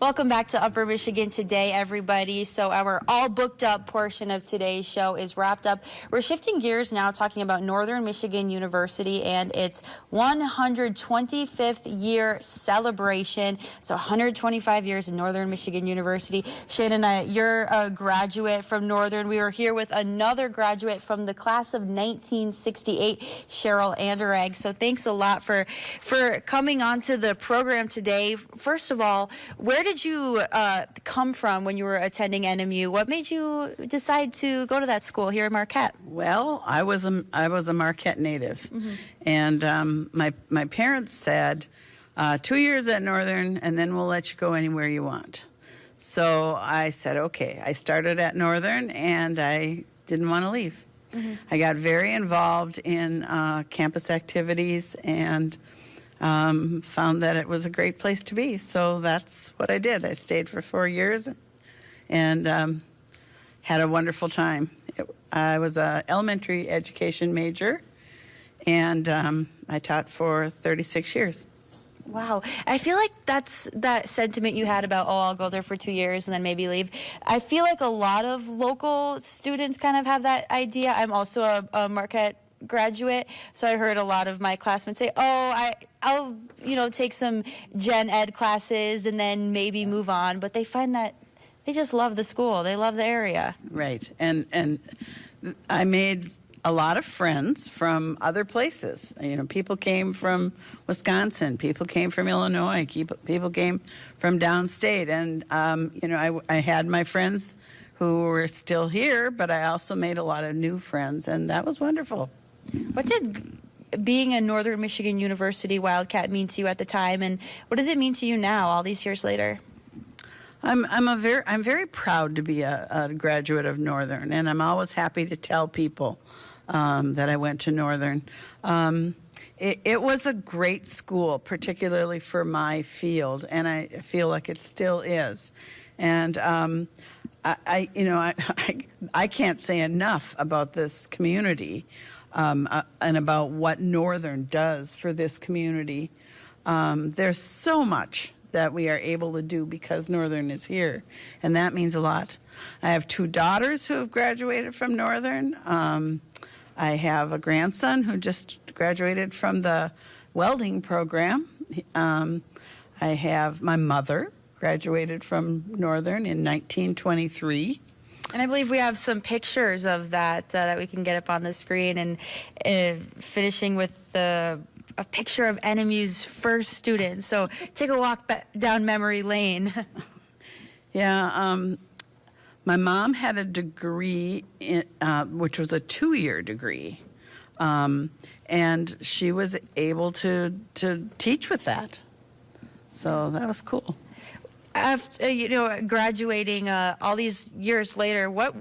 Welcome back to Upper Michigan Today, everybody. So our all booked up portion of today's show is wrapped up. We're shifting gears now, talking about Northern Michigan University and its 125th year celebration. So 125 years in Northern Michigan University. Shannon, you're a graduate from Northern. We were here with another graduate from the class of 1968, Cheryl Anderegg. So thanks a lot for coming onto the program today. First of all, where did you come from when you were attending NMU? What made you decide to go to that school here in Marquette? Well, I was a Marquette native, and my parents said 2 years at Northern, and then we'll let you go anywhere you want. So I said, okay. I started at Northern, and I didn't want to leave. I got very involved in campus activities and found that it was a great place to be. So that's what I did. I stayed for 4 years and had a wonderful time. I was an elementary education major, and I taught for 36 years. Wow. I feel like that's that sentiment you had about, oh, I'll go there for 2 years and then maybe leave. I feel like a lot of local students kind of have that idea. I'm also a Marquette graduate, so I heard a lot of my classmates say, oh, I'll take some gen ed classes and then maybe move on, but they find that they just love the school, they love the area. Right. And I made a lot of friends from other places. People came from Wisconsin, people came from Illinois, people came from downstate, and I had my friends who were still here, but I also made a lot of new friends, and that was wonderful. What did being a Northern Michigan University Wildcat mean to you at the time, and what does it mean to you now, all these years later? I'm very proud to be a graduate of Northern, and I'm always happy to tell people that I went to Northern. It was a great school, particularly for my field, and I feel like it still is. And I can't say enough about this community. And about what Northern does for this community. There's so much that we are able to do because Northern is here, and that means a lot. I have 2 daughters who have graduated from Northern. I have a grandson who just graduated from the welding program. I have my mother graduated from Northern in 1923. And I believe we have some pictures of that that we can get up on the screen, and finishing with a picture of NMU's first student. So take a walk down memory lane. Yeah, my mom had a degree, which was a 2-year degree, and she was able to teach with that. So that was cool. After graduating all these years later, what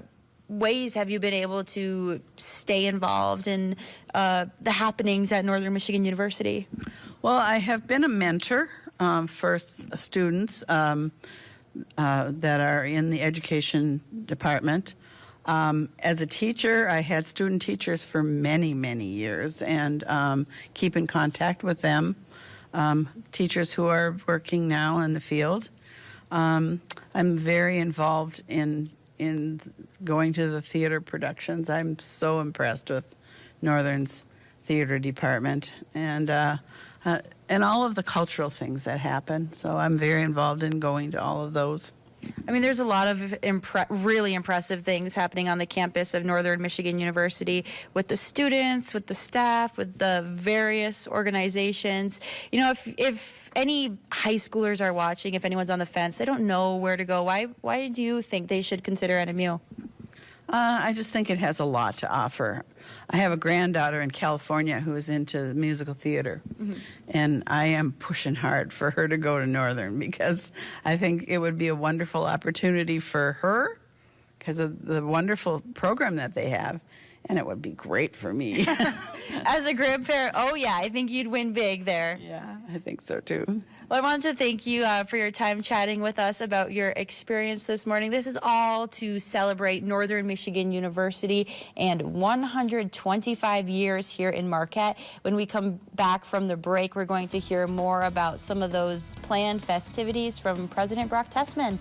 ways have you been able to stay involved in the happenings at Northern Michigan University? Well, I have been a mentor for students that are in the education department. As a teacher, I had student teachers for many, many years, and keep in contact with them, teachers who are working now in the field. I'm very involved in going to the theater productions. I'm so impressed with Northern's theater department and all of the cultural things that happen. So I'm very involved in going to all of those. I mean, there's a lot of really impressive things happening on the campus of Northern Michigan University with the students, with the staff, with the various organizations. If any high schoolers are watching, if anyone's on the fence, they don't know where to go, why do you think they should consider NMU? I just think it has a lot to offer. I have a granddaughter in California who is into musical theater, and I am pushing hard for her to go to Northern because I think it would be a wonderful opportunity for her because of the wonderful program that they have, and it would be great for me. As a grandparent, oh yeah, I think you'd win big there. Yeah, I think so too. Well, I wanted to thank you for your time chatting with us about your experience this morning. This is all to celebrate Northern Michigan University and 125 years here in Marquette. When we come back from the break, we're going to hear more about some of those planned festivities from President Brock Tessman.